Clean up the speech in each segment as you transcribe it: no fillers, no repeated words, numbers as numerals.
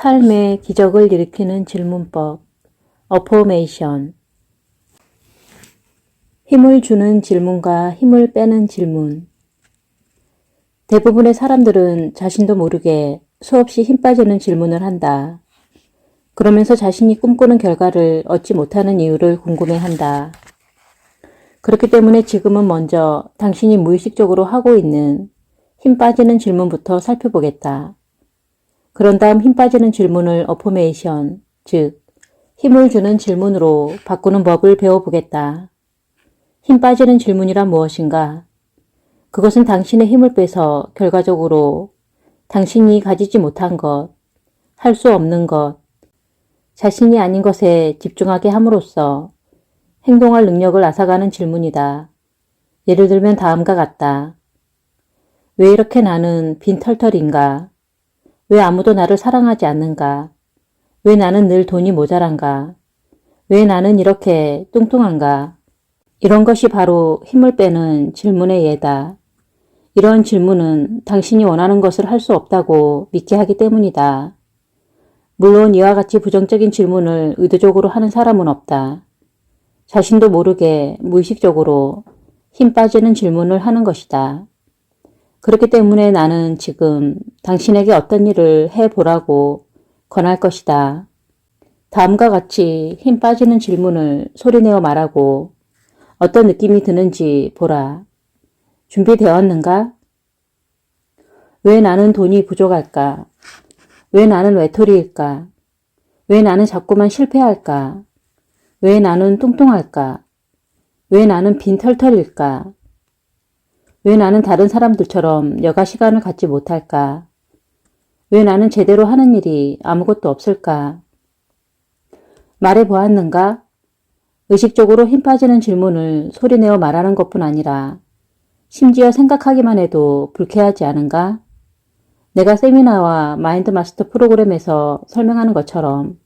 삶의 기적을 일으키는 질문법, 어포메이션. 힘을 주는 질문과 힘을 빼는 질문. 대부분의 사람들은 자신도 모르게 수없이 힘 빠지는 질문을 한다. 그러면서 자신이 꿈꾸는 결과를 얻지 못하는 이유를 궁금해한다. 그렇기 때문에 지금은 먼저 당신이 무의식적으로 하고 있는 힘 빠지는 질문부터 살펴보겠다. 그런 다음 힘 빠지는 질문을 어포메이션, 즉 힘을 주는 질문으로 바꾸는 법을 배워보겠다. 힘 빠지는 질문이란 무엇인가? 그것은 당신의 힘을 빼서 결과적으로 당신이 가지지 못한 것, 할 수 없는 것, 자신이 아닌 것에 집중하게 함으로써 행동할 능력을 앗아가는 질문이다. 예를 들면 다음과 같다. 왜 이렇게 나는 빈털털인가? 왜 아무도 나를 사랑하지 않는가? 왜 나는 늘 돈이 모자란가? 왜 나는 이렇게 뚱뚱한가? 이런 것이 바로 힘을 빼는 질문의 예다. 이런 질문은 당신이 원하는 것을 할 수 없다고 믿게 하기 때문이다. 물론 이와 같이 부정적인 질문을 의도적으로 하는 사람은 없다. 자신도 모르게 무의식적으로 힘 빠지는 질문을 하는 것이다. 그렇기 때문에 나는 지금 당신에게 어떤 일을 해보라고 권할 것이다. 다음과 같이 힘 빠지는 질문을 소리내어 말하고 어떤 느낌이 드는지 보라. 준비되었는가? 왜 나는 돈이 부족할까? 왜 나는 외톨이일까? 왜 나는 자꾸만 실패할까? 왜 나는 뚱뚱할까? 왜 나는 빈털털일까? 왜 나는 다른 사람들처럼 여가 시간을 갖지 못할까? 왜 나는 제대로 하는 일이 아무것도 없을까? 말해보았는가? 의식적으로 힘 빠지는 질문을 소리내어 말하는 것뿐 아니라 심지어 생각하기만 해도 불쾌하지 않은가? 내가 세미나와 마인드 마스터 프로그램에서 설명하는 것처럼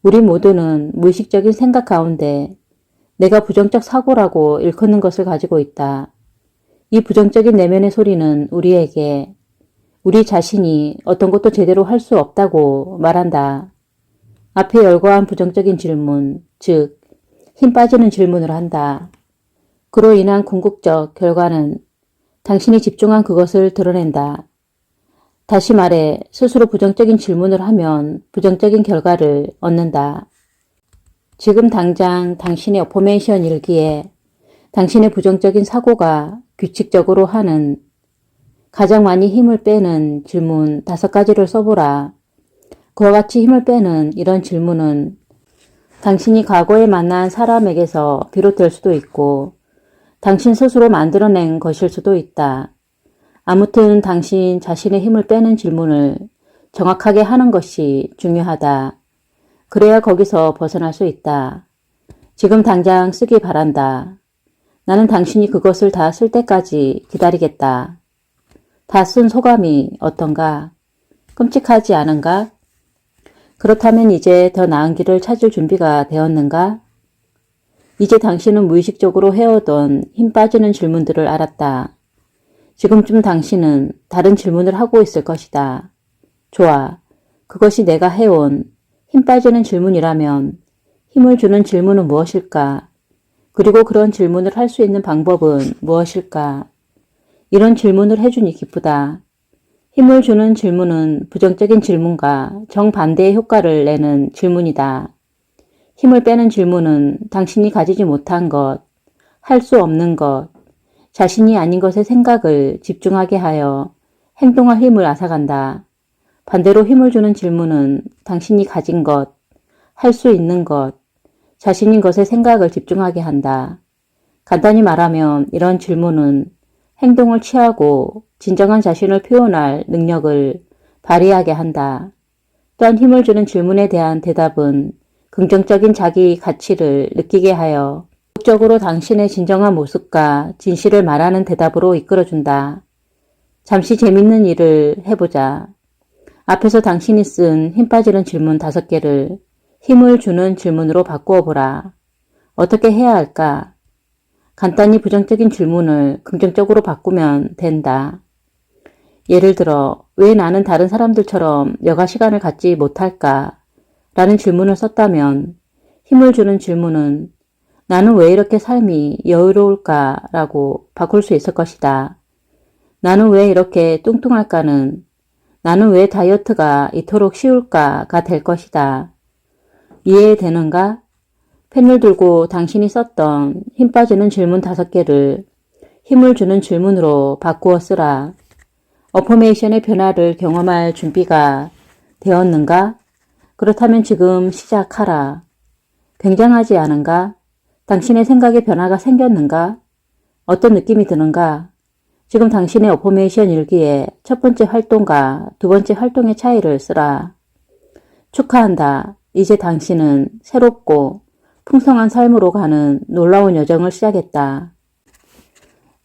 우리 모두는 무의식적인 생각 가운데 내가 부정적 사고라고 일컫는 것을 가지고 있다. 이 부정적인 내면의 소리는 우리에게 우리 자신이 어떤 것도 제대로 할 수 없다고 말한다. 앞에 열거한 부정적인 질문, 즉 힘 빠지는 질문을 한다. 그로 인한 궁극적 결과는 당신이 집중한 그것을 드러낸다. 다시 말해 스스로 부정적인 질문을 하면 부정적인 결과를 얻는다. 지금 당장 당신의 어포메이션 일기에 당신의 부정적인 사고가 규칙적으로 하는 가장 많이 힘을 빼는 질문 5가지를 써보라. 그와 같이 힘을 빼는 이런 질문은 당신이 과거에 만난 사람에게서 비롯될 수도 있고 당신 스스로 만들어낸 것일 수도 있다. 아무튼 당신 자신의 힘을 빼는 질문을 정확하게 하는 것이 중요하다. 그래야 거기서 벗어날 수 있다. 지금 당장 쓰기 바란다. 나는 당신이 그것을 다 쓸 때까지 기다리겠다. 다 쓴 소감이 어떤가? 끔찍하지 않은가? 그렇다면 이제 더 나은 길을 찾을 준비가 되었는가? 이제 당신은 무의식적으로 해오던 힘 빠지는 질문들을 알았다. 지금쯤 당신은 다른 질문을 하고 있을 것이다. 좋아. 그것이 내가 해온 힘 빠지는 질문이라면 힘을 주는 질문은 무엇일까? 그리고 그런 질문을 할 수 있는 방법은 무엇일까? 이런 질문을 해주니 기쁘다. 힘을 주는 질문은 부정적인 질문과 정반대의 효과를 내는 질문이다. 힘을 빼는 질문은 당신이 가지지 못한 것, 할 수 없는 것, 자신이 아닌 것에 생각을 집중하게 하여 행동할 힘을 앗아간다. 반대로 힘을 주는 질문은 당신이 가진 것, 할 수 있는 것, 자신인 것에 생각을 집중하게 한다. 간단히 말하면 이런 질문은 행동을 취하고 진정한 자신을 표현할 능력을 발휘하게 한다. 또한 힘을 주는 질문에 대한 대답은 긍정적인 자기 가치를 느끼게 하여 적극적으로 당신의 진정한 모습과 진실을 말하는 대답으로 이끌어준다. 잠시 재밌는 일을 해보자. 앞에서 당신이 쓴 힘 빠지는 질문 5개를 힘을 주는 질문으로 바꾸어 보라. 어떻게 해야 할까? 간단히 부정적인 질문을 긍정적으로 바꾸면 된다. 예를 들어 왜 나는 다른 사람들처럼 여가 시간을 갖지 못할까? 라는 질문을 썼다면 힘을 주는 질문은 나는 왜 이렇게 삶이 여유로울까? 라고 바꿀 수 있을 것이다. 나는 왜 이렇게 뚱뚱할까는 나는 왜 다이어트가 이토록 쉬울까가 될 것이다. 이해되는가? 펜을 들고 당신이 썼던 힘 빠지는 질문 5개를 힘을 주는 질문으로 바꾸어 쓰라. 어포메이션의 변화를 경험할 준비가 되었는가? 그렇다면 지금 시작하라. 굉장하지 않은가? 당신의 생각에 변화가 생겼는가? 어떤 느낌이 드는가? 지금 당신의 어포메이션 일기에 첫 번째 활동과 두 번째 활동의 차이를 쓰라. 축하한다. 이제 당신은 새롭고 풍성한 삶으로 가는 놀라운 여정을 시작했다.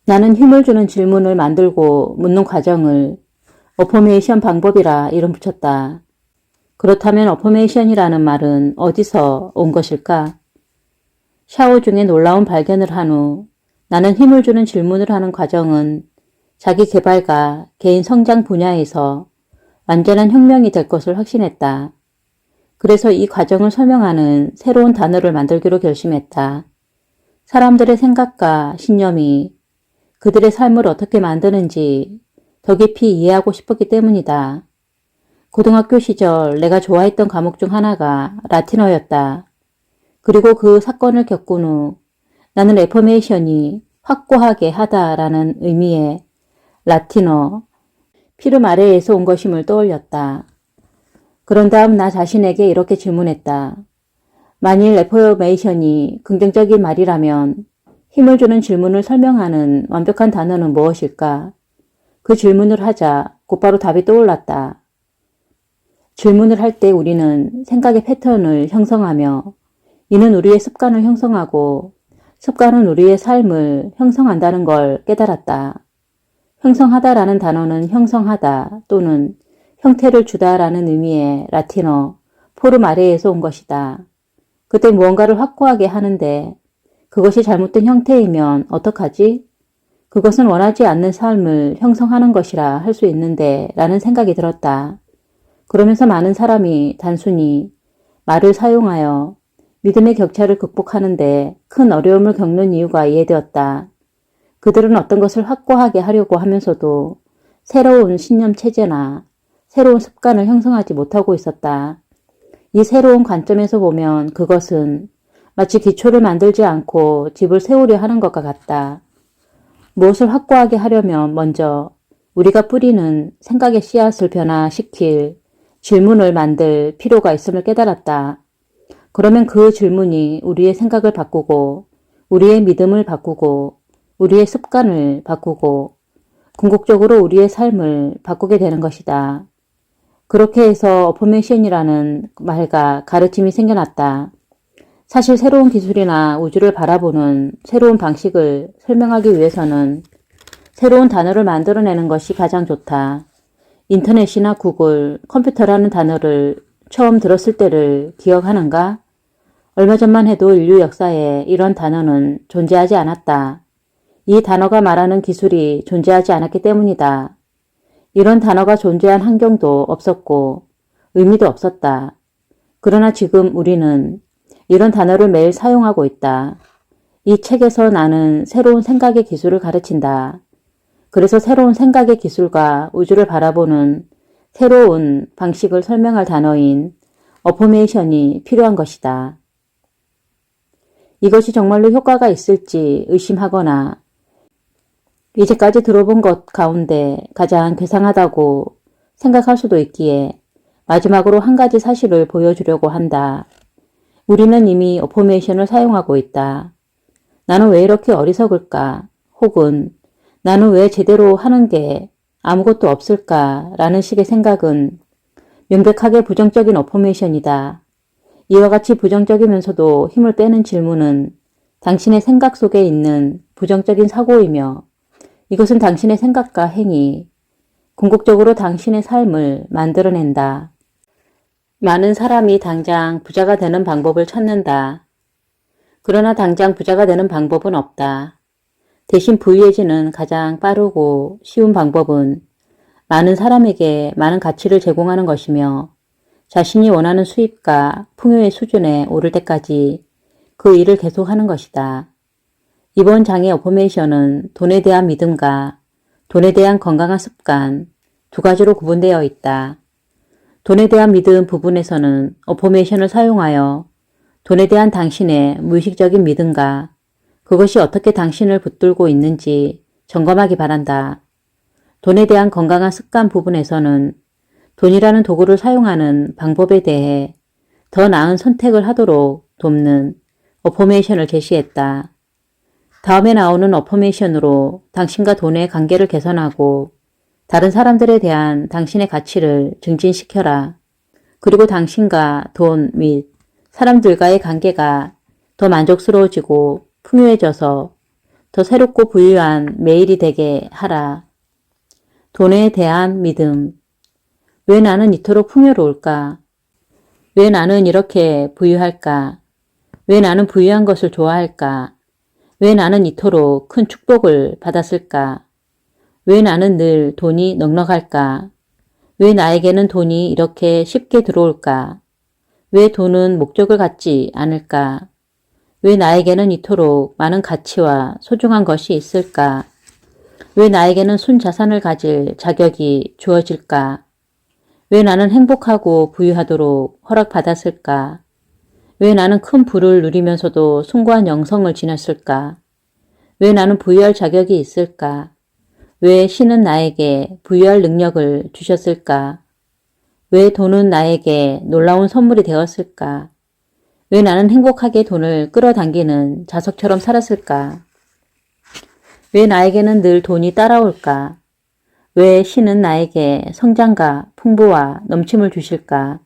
나는 힘을 주는 질문을 만들고 묻는 과정을 어포메이션 방법이라 이름 붙였다. 그렇다면 어포메이션이라는 말은 어디서 온 것일까? 샤워 중에 놀라운 발견을 한 후 나는 힘을 주는 질문을 하는 과정은 자기 개발과 개인 성장 분야에서 완전한 혁명이 될 것을 확신했다. 그래서 이 과정을 설명하는 새로운 단어를 만들기로 결심했다. 사람들의 생각과 신념이 그들의 삶을 어떻게 만드는지 더 깊이 이해하고 싶었기 때문이다. 고등학교 시절 내가 좋아했던 과목 중 하나가 라틴어였다. 그리고 그 사건을 겪은 후 나는 레포메이션이 확고하게 하다라는 의미의 라틴어 피르마레에서 온 것임을 떠올렸다. 그런 다음 나 자신에게 이렇게 질문했다. 만일 레포메이션이 긍정적인 말이라면 힘을 주는 질문을 설명하는 완벽한 단어는 무엇일까? 그 질문을 하자 곧바로 답이 떠올랐다. 질문을 할 때 우리는 생각의 패턴을 형성하며 이는 우리의 습관을 형성하고 습관은 우리의 삶을 형성한다는 걸 깨달았다. 형성하다라는 단어는 형성하다 또는 형태를 주다라는 의미의 라틴어 포르마레에서 온 것이다. 그때 무언가를 확고하게 하는데 그것이 잘못된 형태이면 어떡하지? 그것은 원하지 않는 삶을 형성하는 것이라 할 수 있는데 라는 생각이 들었다. 그러면서 많은 사람이 단순히 말을 사용하여 믿음의 격차를 극복하는데 큰 어려움을 겪는 이유가 이해되었다. 그들은 어떤 것을 확고하게 하려고 하면서도 새로운 신념 체제나 새로운 습관을 형성하지 못하고 있었다. 이 새로운 관점에서 보면 그것은 마치 기초를 만들지 않고 집을 세우려 하는 것과 같다. 무엇을 확고하게 하려면 먼저 우리가 뿌리는 생각의 씨앗을 변화시킬 질문을 만들 필요가 있음을 깨달았다. 그러면 그 질문이 우리의 생각을 바꾸고 우리의 믿음을 바꾸고 우리의 습관을 바꾸고 궁극적으로 우리의 삶을 바꾸게 되는 것이다. 그렇게 해서 어포메이션이라는 말과 가르침이 생겨났다. 사실 새로운 기술이나 우주를 바라보는 새로운 방식을 설명하기 위해서는 새로운 단어를 만들어내는 것이 가장 좋다. 인터넷이나 구글, 컴퓨터라는 단어를 처음 들었을 때를 기억하는가? 얼마 전만 해도 인류 역사에 이런 단어는 존재하지 않았다. 이 단어가 말하는 기술이 존재하지 않았기 때문이다. 이런 단어가 존재한 환경도 없었고 의미도 없었다. 그러나 지금 우리는 이런 단어를 매일 사용하고 있다. 이 책에서 나는 새로운 생각의 기술을 가르친다. 그래서 새로운 생각의 기술과 우주를 바라보는 새로운 방식을 설명할 단어인 어포메이션이 필요한 것이다. 이것이 정말로 효과가 있을지 의심하거나 이제까지 들어본 것 가운데 가장 괴상하다고 생각할 수도 있기에 마지막으로 한 가지 사실을 보여주려고 한다. 우리는 이미 어포메이션을 사용하고 있다. 나는 왜 이렇게 어리석을까? 혹은 나는 왜 제대로 하는 게 아무것도 없을까? 라는 식의 생각은 명백하게 부정적인 어포메이션이다. 이와 같이 부정적이면서도 힘을 빼는 질문은 당신의 생각 속에 있는 부정적인 사고이며 이것은 당신의 생각과 행위, 궁극적으로 당신의 삶을 만들어낸다. 많은 사람이 당장 부자가 되는 방법을 찾는다. 그러나 당장 부자가 되는 방법은 없다. 대신 부유해지는 가장 빠르고 쉬운 방법은 많은 사람에게 많은 가치를 제공하는 것이며 자신이 원하는 수입과 풍요의 수준에 오를 때까지 그 일을 계속하는 것이다. 이번 장의 어포메이션은 돈에 대한 믿음과 돈에 대한 건강한 습관 두 가지로 구분되어 있다. 돈에 대한 믿음 부분에서는 어포메이션을 사용하여 돈에 대한 당신의 무의식적인 믿음과 그것이 어떻게 당신을 붙들고 있는지 점검하기 바란다. 돈에 대한 건강한 습관 부분에서는 돈이라는 도구를 사용하는 방법에 대해 더 나은 선택을 하도록 돕는 어포메이션을 제시했다. 다음에 나오는 어포메이션으로 당신과 돈의 관계를 개선하고 다른 사람들에 대한 당신의 가치를 증진시켜라. 그리고 당신과 돈 및 사람들과의 관계가 더 만족스러워지고 풍요해져서 더 새롭고 부유한 매일이 되게 하라. 돈에 대한 믿음. 왜 나는 이토록 풍요로울까? 왜 나는 이렇게 부유할까? 왜 나는 부유한 것을 좋아할까? 왜 나는 이토록 큰 축복을 받았을까? 왜 나는 늘 돈이 넉넉할까? 왜 나에게는 돈이 이렇게 쉽게 들어올까? 왜 돈은 목적을 갖지 않을까? 왜 나에게는 이토록 많은 가치와 소중한 것이 있을까? 왜 나에게는 순자산을 가질 자격이 주어질까? 왜 나는 행복하고 부유하도록 허락받았을까? 왜 나는 큰 부를 누리면서도 숭고한 영성을 지녔을까? 왜 나는 부유할 자격이 있을까? 왜 신은 나에게 부유할 능력을 주셨을까? 왜 돈은 나에게 놀라운 선물이 되었을까? 왜 나는 행복하게 돈을 끌어당기는 자석처럼 살았을까? 왜 나에게는 늘 돈이 따라올까? 왜 신은 나에게 성장과 풍부와 넘침을 주실까?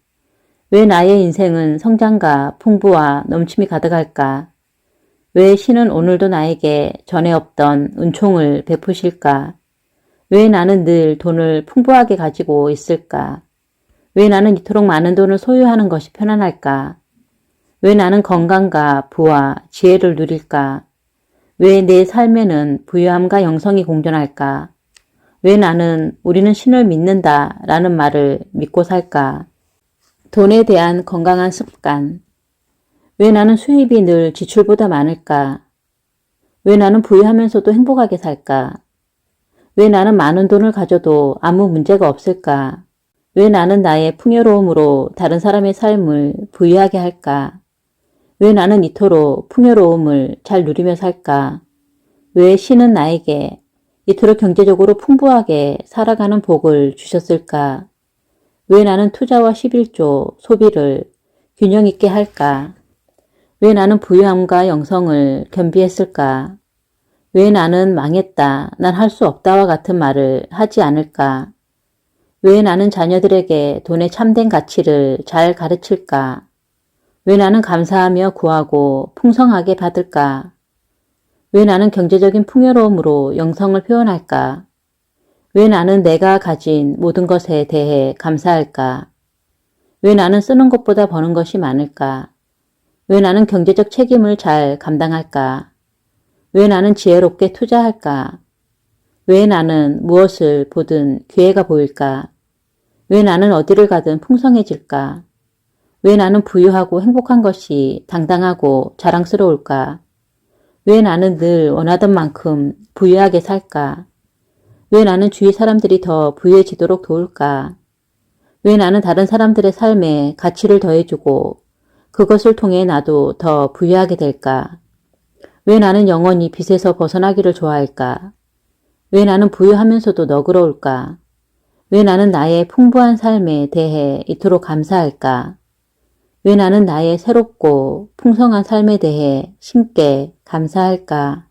왜 나의 인생은 성장과 풍부와 넘침이 가득할까? 왜 신은 오늘도 나에게 전에 없던 은총을 베푸실까? 왜 나는 늘 돈을 풍부하게 가지고 있을까? 왜 나는 이토록 많은 돈을 소유하는 것이 편안할까? 왜 나는 건강과 부와 지혜를 누릴까? 왜 내 삶에는 부유함과 영성이 공존할까? 왜 나는 우리는 신을 믿는다 라는 말을 믿고 살까? 돈에 대한 건강한 습관. 왜 나는 수입이 늘 지출보다 많을까? 왜 나는 부유하면서도 행복하게 살까? 왜 나는 많은 돈을 가져도 아무 문제가 없을까? 왜 나는 나의 풍요로움으로 다른 사람의 삶을 부유하게 할까? 왜 나는 이토록 풍요로움을 잘 누리며 살까? 왜 신은 나에게 이토록 경제적으로 풍부하게 살아가는 복을 주셨을까? 왜 나는 투자와 11조 소비를 균형 있게 할까? 왜 나는 부유함과 영성을 겸비했을까? 왜 나는 망했다, 난 할 수 없다와 같은 말을 하지 않을까? 왜 나는 자녀들에게 돈의 참된 가치를 잘 가르칠까? 왜 나는 감사하며 구하고 풍성하게 받을까? 왜 나는 경제적인 풍요로움으로 영성을 표현할까? 왜 나는 내가 가진 모든 것에 대해 감사할까? 왜 나는 쓰는 것보다 버는 것이 많을까? 왜 나는 경제적 책임을 잘 감당할까? 왜 나는 지혜롭게 투자할까? 왜 나는 무엇을 보든 기회가 보일까? 왜 나는 어디를 가든 풍성해질까? 왜 나는 부유하고 행복한 것이 당당하고 자랑스러울까? 왜 나는 늘 원하던 만큼 부유하게 살까? 왜 나는 주위 사람들이 더 부유해지도록 도울까? 왜 나는 다른 사람들의 삶에 가치를 더해주고 그것을 통해 나도 더 부유하게 될까? 왜 나는 영원히 빚에서 벗어나기를 좋아할까? 왜 나는 부유하면서도 너그러울까? 왜 나는 나의 풍부한 삶에 대해 이토록 감사할까? 왜 나는 나의 새롭고 풍성한 삶에 대해 심께 감사할까?